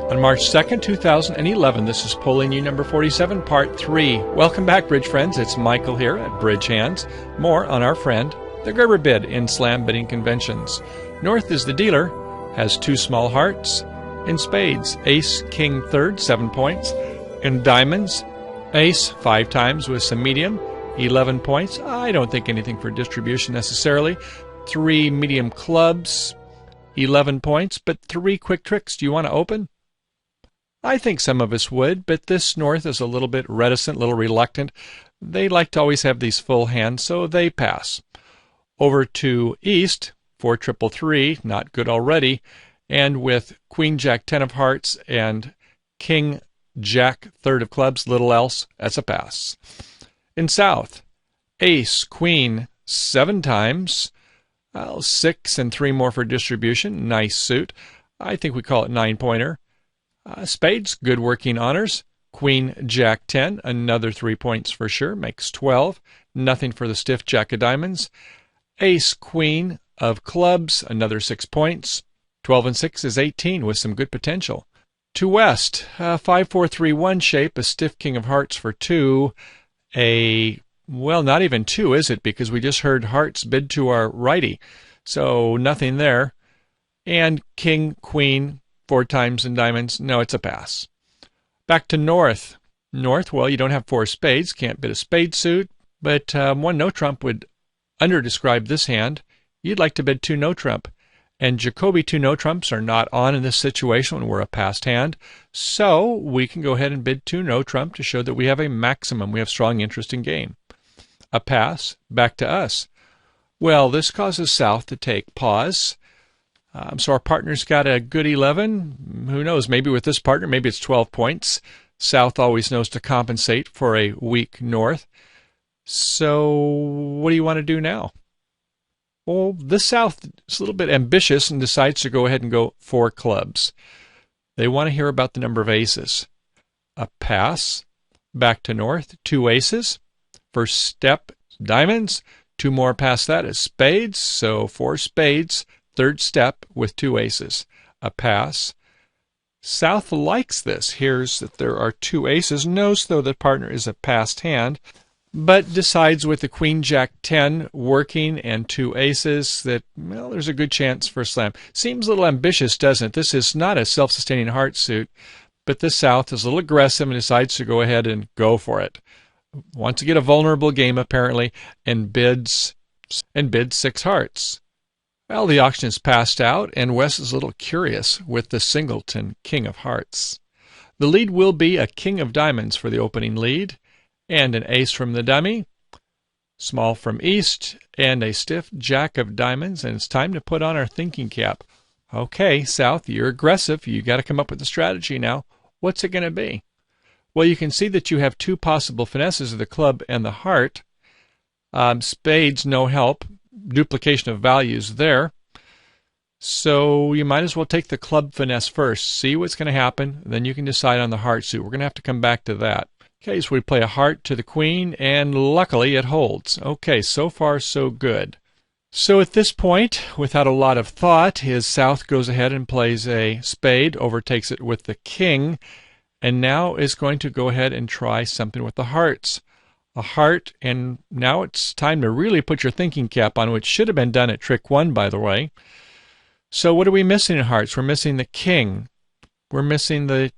On March 2nd, 2011, this is Polling You number 47, Part 3. Welcome back, Bridge friends. It's Michael here at Bridge Hands. More on our friend, the Gerber bid in slam bidding conventions. North is the dealer, has 2 small hearts. In spades, ace, king, third, 7 points. In diamonds, ace, 5 times with some medium, 11 points. I don't think anything for distribution necessarily. 3 medium clubs, 11 points, but 3 quick tricks. Do you want to open? I think some of us would, but this North is a little bit reticent, a little reluctant. They like to always have these full hands, so they pass. Over to East, 4 triple 3, not good already, and with Queen Jack 10 of hearts and King Jack third of clubs, little else, that's a pass. In South, Ace, Queen, 7 times, 6 and 3 more for distribution, nice suit. I think we call it 9-pointer. Spades, good working honors. Queen, Jack 10, another 3 points for sure, makes 12. Nothing for the stiff Jack of diamonds. Ace, Queen of clubs, another 6 points. 12 and 6 is 18 with some good potential. To West, 5-4-3-1 shape, a stiff King of hearts for 2. Well, not even 2, is it? Because we just heard hearts bid to our righty. So nothing there. And King, Queen, 4 times in diamonds. No, it's a pass. Back to North. North, well, you don't have 4 spades. Can't bid a spade suit. But 1 no trump would under-describe this hand. You'd like to bid 2 no trump. And Jacoby 2 no trumps are not on in this situation when we're a passed hand. So we can go ahead and bid 2 no trump to show that we have a maximum. We have strong interest in game. A pass. Back to us. Well, this causes South to take pause. So our partner's got a good 11. Who knows? Maybe with this partner, maybe it's 12 points. South always knows to compensate for a weak North. So what do you want to do now? Well, this South is a little bit ambitious and decides to go ahead and go 4 clubs. They want to hear about the number of aces. A pass. Back to North. 2 aces. First step, diamonds. 2 more past that is spades. So 4 spades. Third step with 2 aces. A pass. South likes this. Hears that there are 2 aces. Knows, though, that partner is a passed hand. But decides with the Queen Jack 10 working and 2 aces that, well, there's a good chance for a slam. Seems a little ambitious, doesn't it? This is not a self-sustaining heart suit. But the South is a little aggressive and decides to go ahead and go for it. Wants to get a vulnerable game, apparently, and bids 6 hearts. Well, the auction is passed out, and Wes is a little curious with the singleton King of hearts. The lead will be a King of diamonds for the opening lead, and an ace from the dummy, small from East, and a stiff Jack of diamonds, and it's time to put on our thinking cap. Okay, South, you're aggressive. You got to come up with a strategy now. What's it going to be? Well, you can see that you have 2 possible finesses of the club and the heart. Spades, no help. Duplication of values there. So you might as well take the club finesse first. See what's going to happen. Then you can decide on the heart suit. We're going to have to come back to that. Okay, so we play a heart to the queen, and luckily it holds. Okay, so far so good. So at this point, without a lot of thought, his South goes ahead and plays a spade, overtakes it with the king, and now is going to go ahead and try something with the hearts. A heart, and now it's time to really put your thinking cap on, which should have been done at trick 1, by the way. So what are we missing in hearts? We're missing the king. We're missing the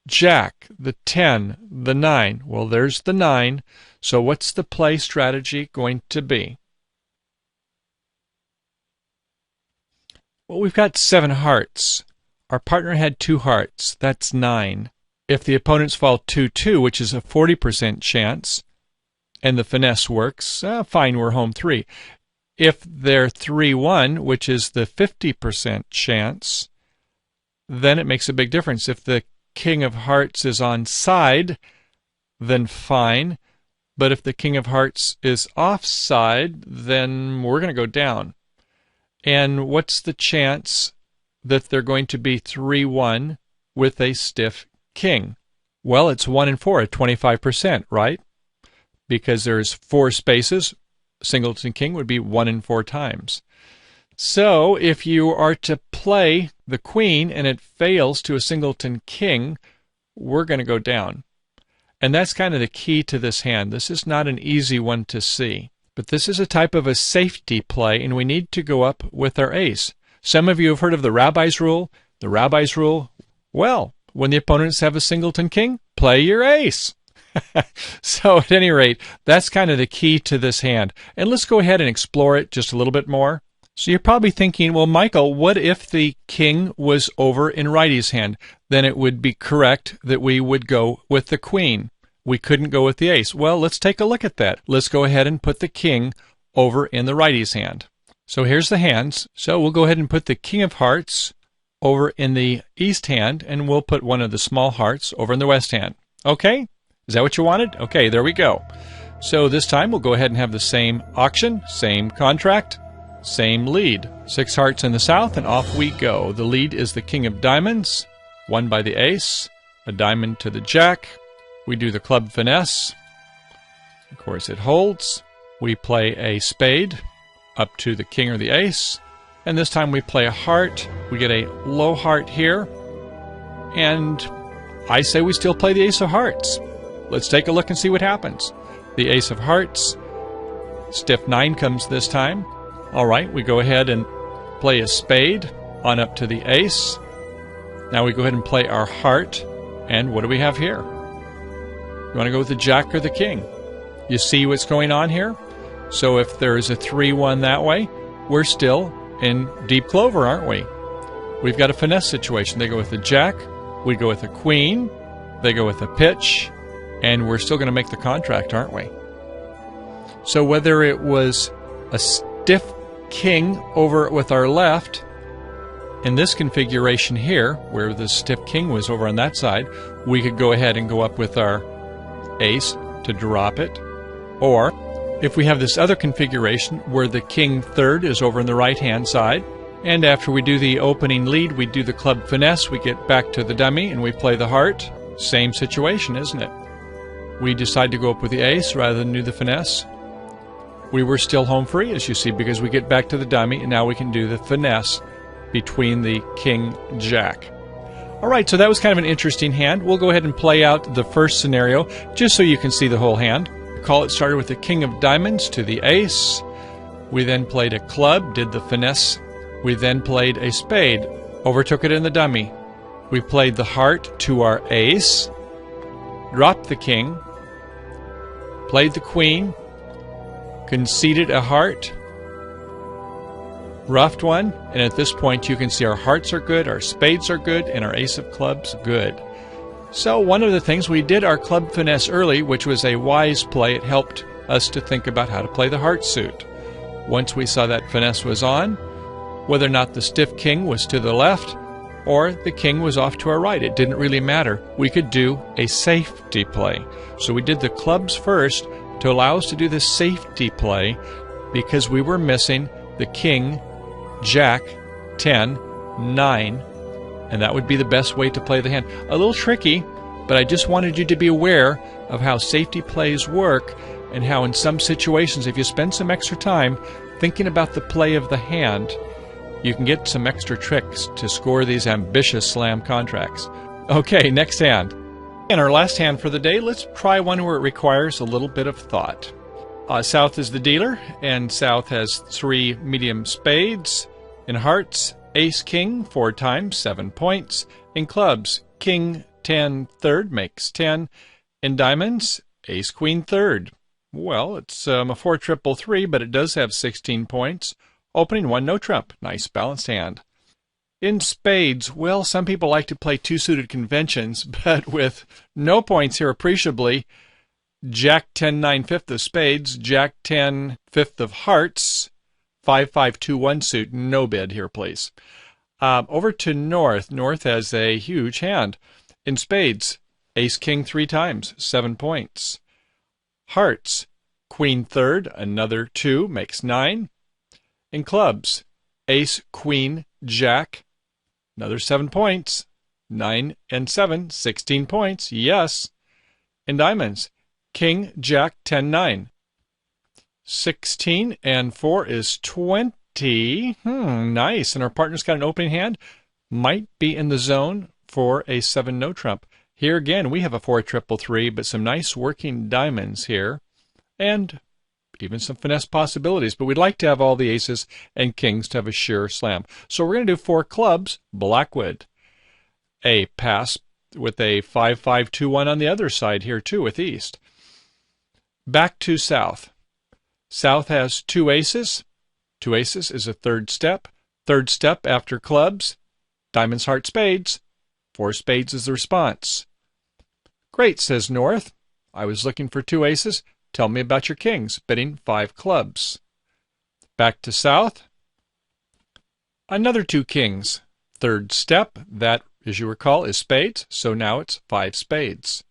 Jack, the 10, the 9. Well, there's the 9. So what's the play strategy going to be? Well, we've got 7 hearts. Our partner had 2 hearts. That's 9. If the opponents fall 2-2, which is a 40% chance, and the finesse works, fine, we're home 3. If they're 3-1, which is the 50% chance, then it makes a big difference. If the King of Hearts is on side, then fine. But if the King of Hearts is offside, then we're going to go down. And what's the chance that they're going to be 3-1 with a stiff king? Well, it's 1 in 4 at 25%, right? Because there's 4 spaces. Singleton king would be 1 in 4 times. So if you are to play the queen and it fails to a singleton king, we're going to go down. And that's kind of the key to this hand. This is not an easy one to see. But this is a type of a safety play, and we need to go up with our ace. Some of you have heard of the rabbi's rule. The rabbi's rule, well, when the opponents have a singleton king, play your ace. So at any rate, that's kind of the key to this hand. And let's go ahead and explore it just a little bit more. So you're probably thinking, well, Michael, what if the king was over in righty's hand? Then it would be correct that we would go with the queen. We couldn't go with the ace. Well, let's take a look at that. Let's go ahead and put the king over in the righty's hand. So here's the hands. So we'll go ahead and put the king of hearts over in the east hand, and we'll put one of the small hearts over in the west hand. Okay? Is that what you wanted? Okay, there we go. So this time we'll go ahead and have the same auction, same contract, same lead. 6 hearts in the south, and off we go. The lead is the king of diamonds, won by the ace, a diamond to the jack. We do the club finesse. Of course, it holds. We play a spade up to the king or the ace. And this time we play a heart. We get a low heart here. And I say we still play the ace of hearts. Let's take a look and see what happens. The ace of hearts. Stiff 9 comes this time. All right, we go ahead and play a spade on up to the ace. Now we go ahead and play our heart. And what do we have here? You want to go with the jack or the king? You see what's going on here? So if there's a 3-1 that way, we're still in deep clover, aren't we? We've got a finesse situation. They go with the jack, we go with a queen, they go with a pitch, and we're still going to make the contract, aren't we? So whether it was a stiff king over with our left, in this configuration here, where the stiff king was over on that side, we could go ahead and go up with our ace to drop it. Or if we have this other configuration where the king third is over on the right hand side, and after we do the opening lead, we do the club finesse, we get back to the dummy and we play the heart. Same situation, isn't it? We decide to go up with the ace rather than do the finesse. We were still home free, as you see, because we get back to the dummy and now we can do the finesse between the king jack. All right, so that was kind of an interesting hand. We'll go ahead and play out the first scenario just so you can see the whole hand. Recall it started with the king of diamonds to the ace. We then played a club, did the finesse. We then played a spade, overtook it in the dummy. We played the heart to our ace, dropped the king, played the queen, conceded a heart, roughed one, and at this point you can see our hearts are good, our spades are good, and our ace of clubs good. So one of the things, we did our club finesse early, which was a wise play. It helped us to think about how to play the heart suit. Once we saw that finesse was on, whether or not the stiff king was to the left or the king was off to our right, it didn't really matter. We could do a safety play. So we did the clubs first to allow us to do the safety play because we were missing the king, jack, 10, 9, and that would be the best way to play the hand. A little tricky, but I just wanted you to be aware of how safety plays work and how in some situations, if you spend some extra time thinking about the play of the hand, you can get some extra tricks to score these ambitious slam contracts. Okay, next hand. And our last hand for the day, let's try one where it requires a little bit of thought. South is the dealer, and South has 3 medium spades. In hearts, ace king 4 times, 7 points. In clubs, king 10 third makes 10. In diamonds, ace queen third. Well, it's a 4-3-3, but it does have 16 points. Opening 1, no trump. Nice balanced hand. In spades, well, some people like to play 2-suited conventions, but with no points here appreciably. Jack 10 9 fifth of spades, Jack 10 fifth of hearts, 5-5-2-1 suit, no bid here, please. Over to North. North has a huge hand. In spades, ace king 3 times, 7 points. Hearts, queen third, another 2, makes 9. In clubs, ace queen jack, another 7 points. 9 and 7, 16 points, yes. In diamonds, king jack 10 9. 16 and 4 is 20 20. Nice. And our partner's got an opening hand. Might be in the zone for a 7 no trump. Here again, we have a 4-3-3, but some nice working diamonds here. And even some finesse possibilities. But we'd like to have all the aces and kings to have a sure slam. So we're going to do 4 clubs, Blackwood. A pass with a 5-5-2-1 on the other side here too with East. Back to South. South has 2 aces. 2 aces is a third step. Third step after clubs, diamonds, hearts, spades. 4 spades is the response. Great, says North. I was looking for 2 aces. Tell me about your kings, bidding 5 clubs. Back to South. Another 2 kings. Third step, that, as you recall, is spades, so now it's 5 spades.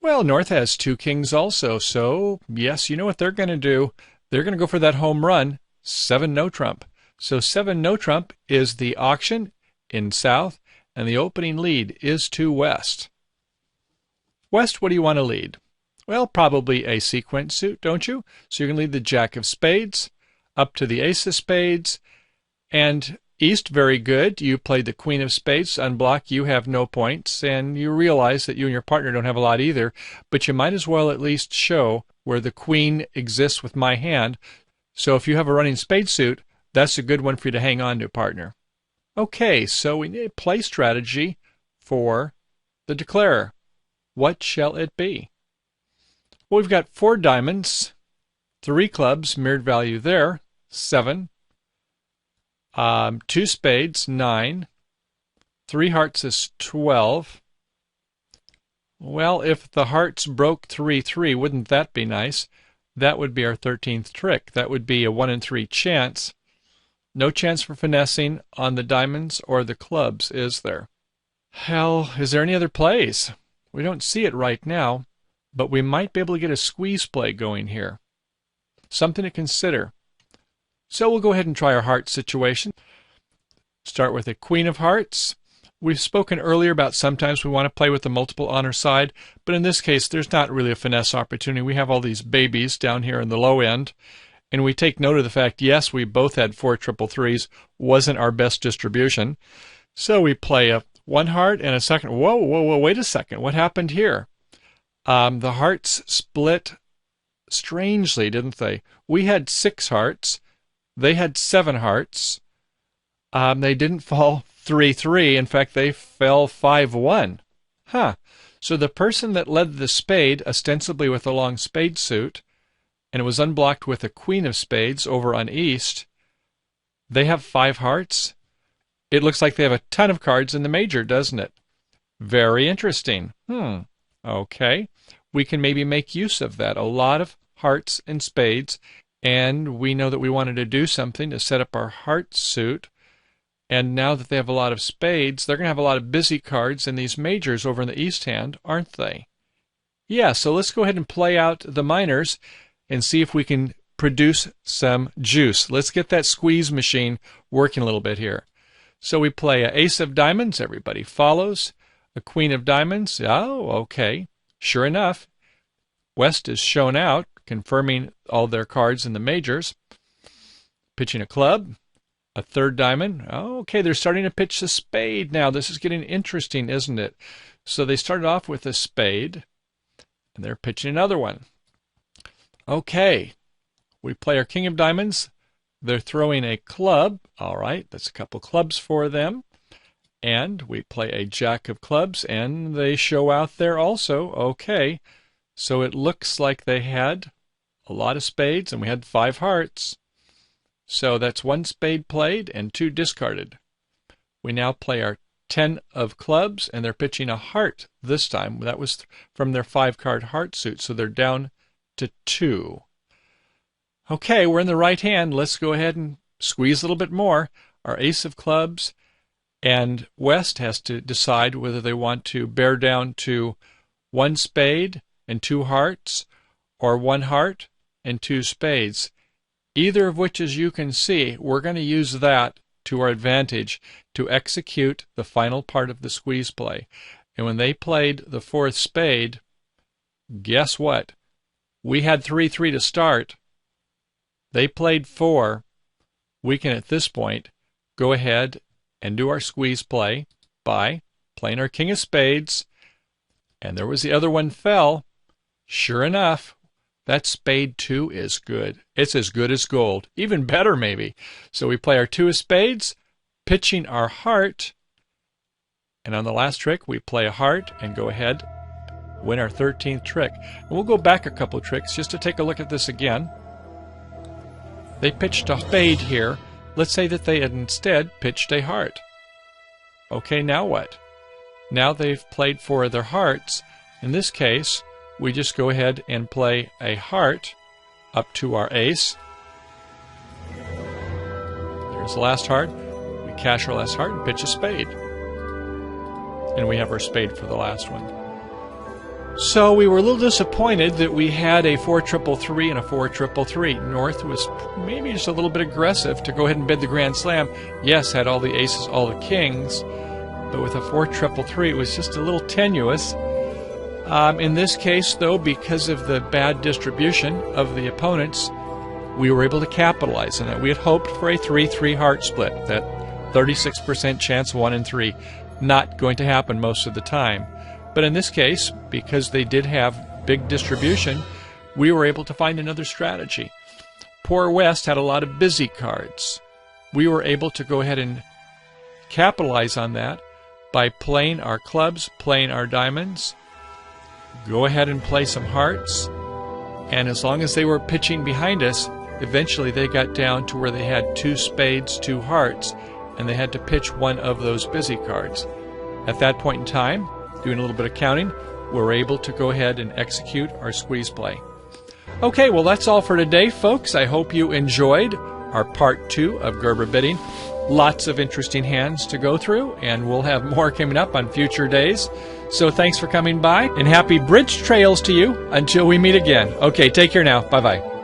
Well, North has 2 kings also, so yes, you know what they're going to do. They're going to go for that home run, 7 no trump. So 7 no trump is the auction in South, and the opening lead is to West. West, what do you want to lead? Well, probably a sequence suit, don't you? So you're going to lead the Jack of Spades up to the Ace of Spades. And East, very good. You played the Queen of Spades. Unblock, you have no points. And you realize that you and your partner don't have a lot either. But you might as well at least show where the Queen exists with my hand. So if you have a running spade suit, that's a good one for you to hang on to, partner. Okay, so we need a play strategy for the declarer. What shall it be? Well, we've got 4 diamonds, 3 clubs, mirrored value there, 7. 2 spades, 9. 3 hearts is 12. Well, if the hearts broke 3-3, wouldn't that be nice? That would be our 13th trick. That would be a 1 in 3 chance. No chance for finessing on the diamonds or the clubs, is there? Hell, is there any other plays? We don't see it right now. But we might be able to get a squeeze play going here. Something to consider. So we'll go ahead and try our heart situation. Start with a Queen of Hearts. We've spoken earlier about sometimes we want to play with the multiple on our side, but in this case there's not really a finesse opportunity. We have all these babies down here in the low end, and we take note of the fact, yes, we both had 4 3-3s, wasn't our best distribution. So we play a 1 heart and a second. Whoa, wait a second. What happened here? The hearts split strangely, didn't they? We had 6 hearts. They had 7 hearts. They didn't fall 3-3. In fact, they fell 5-1. So the person that led the spade, ostensibly with a long spade suit, and it was unblocked with a Queen of Spades over on East, they have 5 hearts. It looks like they have a ton of cards in the major, doesn't it? Very interesting. Okay. We can maybe make use of that. A lot of hearts and spades, and we know that we wanted to do something to set up our heart suit. And now that they have a lot of spades, they're going to have a lot of busy cards in these majors over in the East hand, aren't they? Yeah, so let's go ahead and play out the minors and see if we can produce some juice. Let's get that squeeze machine working a little bit here. So we play an Ace of Diamonds. Everybody follows. A Queen of Diamonds. Oh, okay. Sure enough, West is shown out, confirming all their cards in the majors. Pitching a club, a third diamond. Oh, okay, they're starting to pitch the spade now. This is getting interesting, isn't it? So they started off with a spade, and they're pitching another one. Okay, we play our King of Diamonds. They're throwing a club. All right, that's a couple clubs for them. And we play a Jack of Clubs, and they show out there also. Okay, so it looks like they had a lot of spades, and we had 5 hearts. So that's 1 spade played and 2 discarded. We now play our 10 of clubs, and they're pitching a heart this time. That was from their 5-card heart suit, so they're down to 2. Okay, we're in the right hand. Let's go ahead and squeeze a little bit more. Our Ace of Clubs, and West has to decide whether they want to bear down to 1 spade and 2 hearts, or 1 heart and 2 spades. Either of which, as you can see, we're going to use that to our advantage to execute the final part of the squeeze play. And when they played the 4th spade, guess what? We had 3-3 to start. They played 4. we can at this point go ahead and do our squeeze play by playing our king of spades. And there was the other one fell. Sure enough, that spade 2 is good. It's as good as gold, even better maybe. So we play our 2 of spades, pitching our heart. And on the last trick, we play a heart and go ahead, win our 13th trick. And we'll go back a couple tricks just to take a look at this again. They pitched a spade here. Let's say that they had instead pitched a heart. Okay, now what? Now they've played for their hearts. In this case, we just go ahead and play a heart up to our ace. Here's the last heart. We cash our last heart and pitch a spade. And we have our spade for the last one. So we were a little disappointed that we had a 4-3-3 and a 4-3-3. North was maybe just a little bit aggressive to go ahead and bid the Grand Slam. Yes, had all the aces, all the kings, but with a 4-3-3 it was just a little tenuous. In this case, though, because of the bad distribution of the opponents, we were able to capitalize on it. We had hoped for a 3-3 heart split, that 36% chance 1 in 3. Not going to happen most of the time. But in this case, because they did have big distribution, we were able to find another strategy. Poor West had a lot of busy cards. We were able to go ahead and capitalize on that by playing our clubs, playing our diamonds, go ahead and play some hearts, and as long as they were pitching behind us, eventually they got down to where they had 2 spades, 2 hearts, and they had to pitch one of those busy cards. At that point in time, doing a little bit of counting, we're able to go ahead and execute our squeeze play. Okay, well that's all for today, folks. I hope you enjoyed our part 2 of Gerber bidding. Lots of interesting hands to go through, and we'll have more coming up on future days. So thanks for coming by, and happy bridge trails to you until we meet again. Okay, take care now. Bye-bye.